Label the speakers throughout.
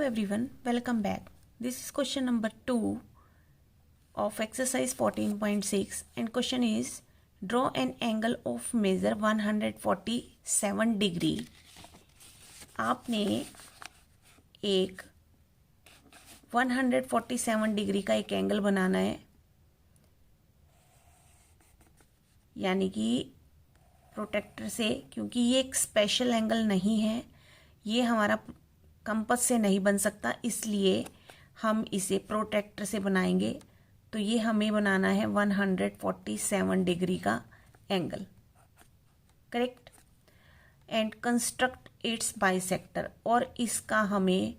Speaker 1: everyone, welcome back. This is question number 2 of exercise 14.6 and question is draw an angle of measure 147 degree. आपने एक 147 degree का एक angle बनाना है, यानी कि प्रोटेक्टर से, क्योंकि ये एक स्पेशल एंगल नहीं है, ये हमारा कंपास से नहीं बन सकता, इसलिए हम इसे प्रोटेक्टर से बनाएंगे। तो ये हमें बनाना है 147 डिग्री का angle, correct. And construct it's bisector, और इसका हमें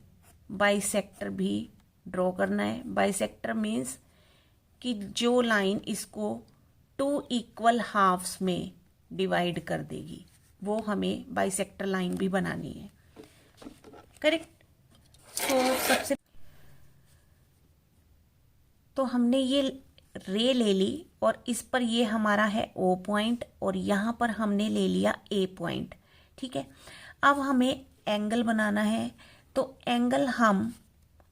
Speaker 1: बाइसेक्टर भी ड्रॉ करना है। बाइसेक्टर मीन्स कि जो लाइन इसको 2 इक्वल हाफ्स में डिवाइड कर देगी, वो हमें बाइसेक्टर लाइन भी बनानी है, करेक्ट। तो हमने ये रे ले ली और इस पर ये हमारा है O पॉइंट और यहाँ पर हमने ले लिया A पॉइंट, ठीक है। अब हमें एंगल बनाना है, तो एंगल हम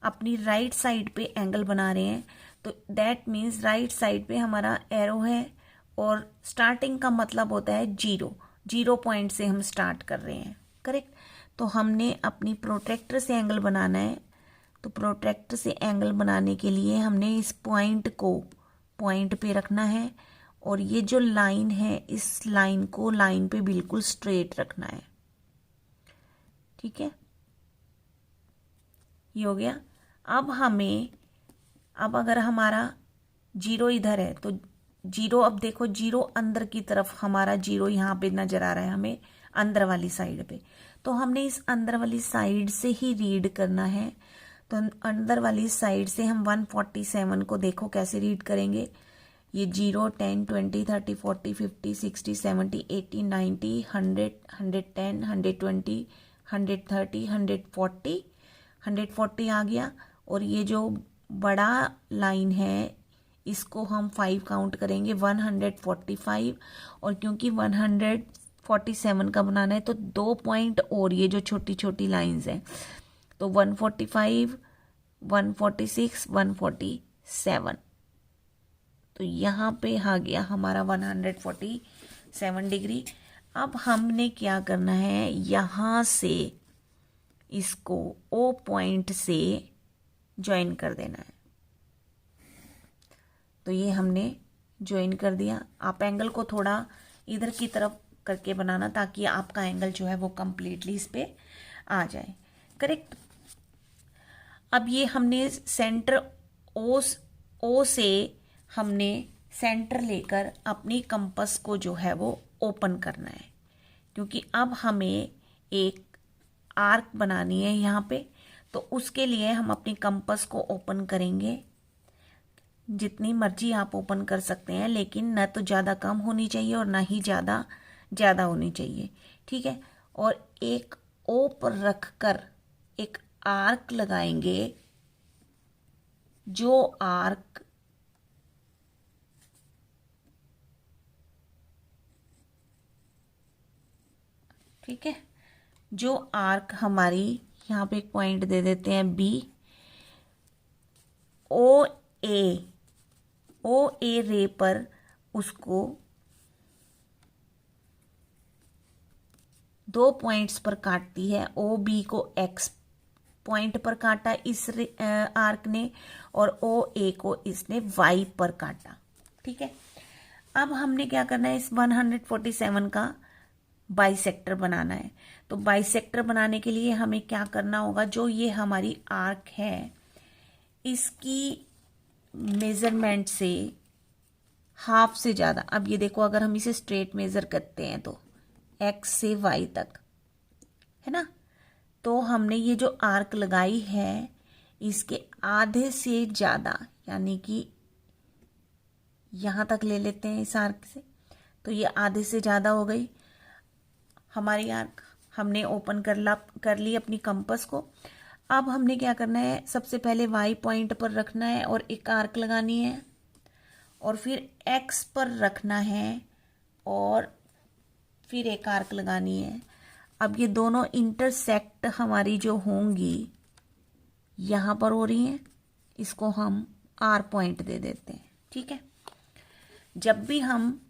Speaker 1: अपनी राइट साइड पे एंगल बना रहे हैं, तो दैट मीन्स राइट साइड पे हमारा एरो है और स्टार्टिंग का मतलब होता है 0 पॉइंट से हम स्टार्ट कर रहे हैं, करेक्ट। तो हमने अपनी प्रोट्रैक्टर से एंगल बनाना है, तो प्रोट्रैक्टर से एंगल बनाने के लिए हमने इस पॉइंट को पॉइंट पे रखना है और ये जो लाइन है इस लाइन को लाइन पे बिल्कुल स्ट्रेट रखना है, ठीक है। ये हो गया। अब अगर हमारा 0 इधर है तो 0, अब देखो 0 अंदर की तरफ, हमारा 0 यहाँ पे नजर आ रहा है हमें अंदर वाली साइड पे, तो हमने इस अंदर वाली साइड से ही रीड करना है। तो अंदर वाली साइड से हम 147 को देखो कैसे रीड करेंगे। ये 0, 10, 20, 30, 40, 50, 60, 70, 80, 90, 100, 110, 120, 130, 140 आ गया। और ये जो बड़ा लाइन है इसको हम 5 काउंट करेंगे, 145। और क्योंकि 147 का बनाना है तो 2 पॉइंट और ये जो छोटी छोटी लाइंस हैं, तो 145, 146, 147, तो यहाँ पे आ गया हमारा 147 डिग्री। अब हमने क्या करना है, यहाँ से इसको O पॉइंट से ज्वाइन कर देना है। तो ये हमने ज्वाइन कर दिया। आप एंगल को थोड़ा इधर की तरफ करके बनाना ताकि आपका एंगल जो है वो कंप्लीटली इस पे आ जाए, करेक्ट। अब ये हमने सेंटर O से हमने सेंटर लेकर अपनी कंपास को जो है वो ओपन करना है, क्योंकि अब हमें एक आर्क बनानी है यहाँ पे। तो उसके लिए हम अपनी कंपास को ओपन करेंगे, जितनी मर्जी आप ओपन कर सकते हैं, लेकिन न तो ज़्यादा कम होनी चाहिए और ना ही ज़्यादा होनी चाहिए, ठीक है। और एक O पर रख कर एक आर्क लगाएंगे, जो आर्क ठीक है, जो आर्क हमारी यहाँ पे एक पॉइंट दे देते हैं B, ओ ए रे पर उसको 2 पॉइंट्स पर काटती है। ओ बी को X पॉइंट पर काटा इस आर्क ने और ओ ए को इसने Y पर काटा, ठीक है। अब हमने क्या करना है, इस 147 का बाइसेक्टर बनाना है। तो बाइसेक्टर बनाने के लिए हमें क्या करना होगा, जो ये हमारी आर्क है इसकी मेजरमेंट से हाफ से ज़्यादा, अब ये देखो अगर हम इसे स्ट्रेट मेजर करते हैं तो X से Y तक है ना, तो हमने ये जो आर्क लगाई है इसके आधे से ज़्यादा, यानी कि यहाँ तक ले लेते हैं इस आर्क से, तो ये आधे से ज़्यादा हो गई हमारी आर्क। हमने ओपन कर ली अपनी कंपास को। अब हमने क्या करना है, सबसे पहले Y पॉइंट पर रखना है और एक आर्क लगानी है, और फिर X पर रखना है और फिर एक आर्क लगानी है। अब ये दोनों इंटरसेक्ट हमारी जो होंगी, यहाँ पर हो रही हैं, इसको हम आर पॉइंट दे देते हैं। ठीक है, जब भी हम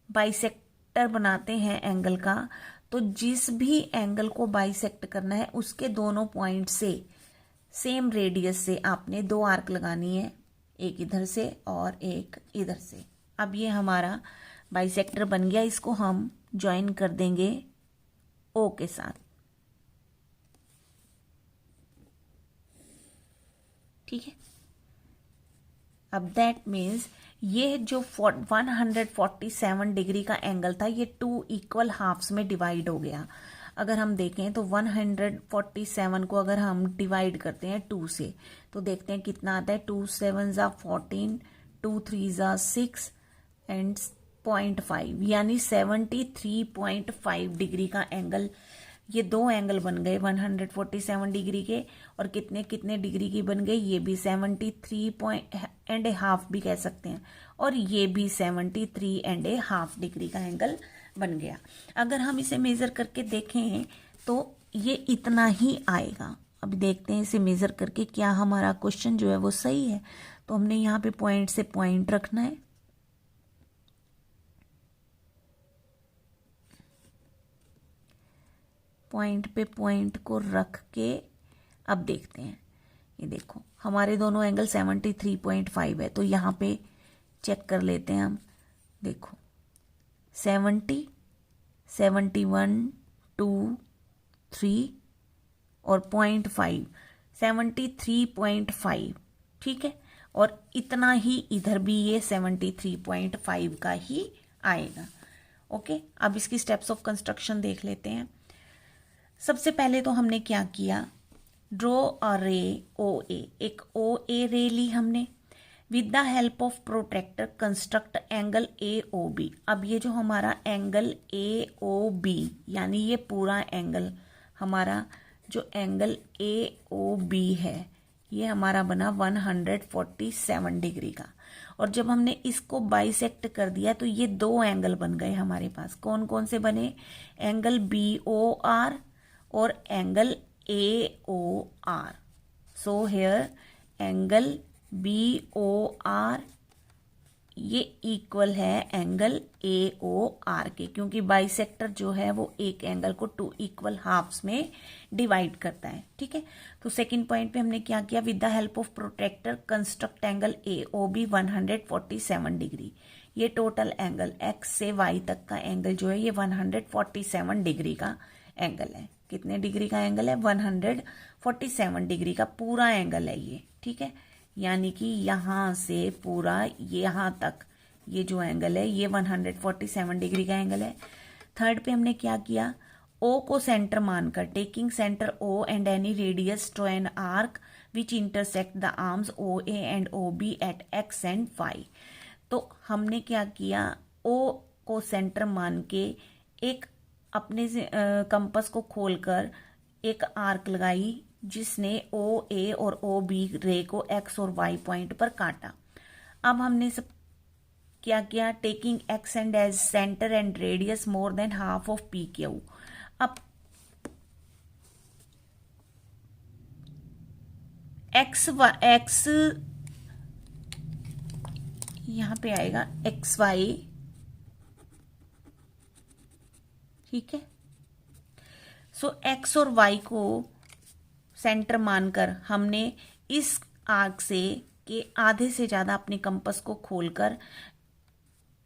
Speaker 1: बाइसेक्टर बनाते हैं एंगल का, तो जिस भी एंगल को बाइसेक्ट करना है उसके दोनों पॉइंट से सेम रेडियस से आपने 2 आर्क लगानी है, एक इधर से और एक इधर से। अब ये हमारा बाइसेक्टर बन गया, इसको हम ज्वाइन कर देंगे ओ के साथ। ठीक है, अब दैट मीन्स ये जो 147 डिग्री का एंगल था ये 2 इक्वल हाफ्स में डिवाइड हो गया। अगर हम देखें तो 147 को अगर हम डिवाइड करते हैं 2 से, तो देखते हैं कितना आता है। 2 7 ज़ा 14, 2 3 ज़ा 6 एंड 0.5 यानी 73.5 डिग्री का एंगल। ये 2 एंगल बन गए 147 डिग्री के, और कितने कितने डिग्री की बन गई, ये भी 73.5 भी कह सकते हैं, और ये भी 73.5 डिग्री का एंगल बन गया। अगर हम इसे मेजर करके देखें तो ये इतना ही आएगा। अब देखते हैं इसे मेजर करके क्या हमारा क्वेश्चन जो है वो सही है। तो हमने यहाँ पे पॉइंट से पॉइंट रखना है, पॉइंट पे पॉइंट को रख के अब देखते हैं। ये देखो हमारे दोनों एंगल 73.5 है, तो यहाँ पे चेक कर लेते हैं हम। देखो 70, 71, 2, 3 और 0.5, 73.5। ठीक है, और इतना ही इधर भी ये 73.5 का ही आएगा। ओके, अब इसकी स्टेप्स ऑफ कंस्ट्रक्शन देख लेते हैं। सबसे पहले तो हमने क्या किया, ड्रॉ अ रे ओ ए, एक ओ ए रे ली हमने। With the help of protractor construct angle A O B. अब ये जो हमारा एंगल ए ओ बी यानी ये पूरा एंगल हमारा जो एंगल ए ओ बी है ये हमारा बना 147 डिग्री का। और जब हमने इसको बाइसेक्ट कर दिया तो ये 2 एंगल बन गए हमारे पास। कौन कौन से बने, एंगल बी ओ आर और angle A O R. So here angle B O R ये इक्वल है एंगल ए ओ आर के, क्योंकि बाइसेक्टर जो है वो एक एंगल को 2 इक्वल हाफ्स में डिवाइड करता है। ठीक है, तो सेकंड पॉइंट पे हमने क्या किया, with the help of protractor construct angle A O B 147 degree. ये टोटल एंगल एक्स से वाई तक का एंगल जो है ये 147 डिग्री का एंगल है। कितने डिग्री का एंगल है, 147 डिग्री का पूरा एंगल है ये। ठीक है, यानी कि यहाँ से पूरा यहाँ तक ये जो एंगल है ये 147 डिग्री का एंगल है। थर्ड पे हमने क्या किया, ओ को सेंटर मानकर taking centre O and any radius draw an arc which intersect the arms O A and O B at X and Y. तो हमने क्या किया, ओ को सेंटर मान के एक अपने से कंपस को खोलकर एक आर्क लगाई जिसने ओ ए और ओ बी रे को एक्स और वाई पॉइंट पर काटा। अब हमने सब क्या किया, taking X and as centre and radius more than half of P Q. अब एक्स यहां पे आएगा एक्स वाई। ठीक है, सो एक्स और वाई को सेंटर मानकर हमने इस आर्क से के आधे से ज्यादा अपने कंपस को खोलकर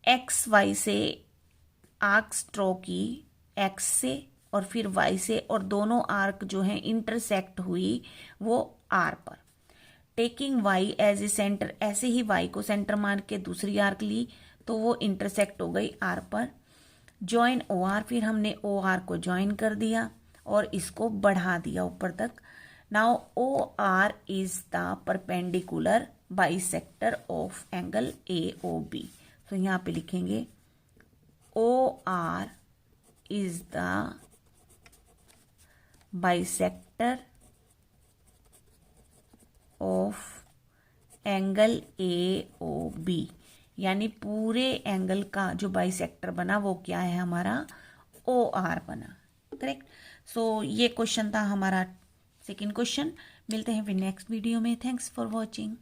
Speaker 1: एक्स वाई से आर्क ड्रॉ की, एक्स से और फिर वाई से, और दोनों आर्क जो हैं इंटरसेक्ट हुई वो आर पर। Taking Y as a centre, ऐसे ही वाई को सेंटर मान के दूसरी आर्क ली तो वो इंटरसेक्ट हो गई आर पर। ज्वाइन ओ आर, फिर हमने ओ आर को ज्वाइन कर दिया और इसको बढ़ा दिया ऊपर तक। Now O R is the perpendicular bisector of angle A O B. तो यहाँ पे लिखेंगे O R is the bisector of angle A O B, यानी पूरे एंगल का जो बाइसेक्टर बना वो क्या है हमारा, ओ आर बना। करेक्ट। सो ये क्वेश्चन था हमारा सेकेंड क्वेश्चन। मिलते हैं फिर नेक्स्ट वीडियो में। Thanks for watching.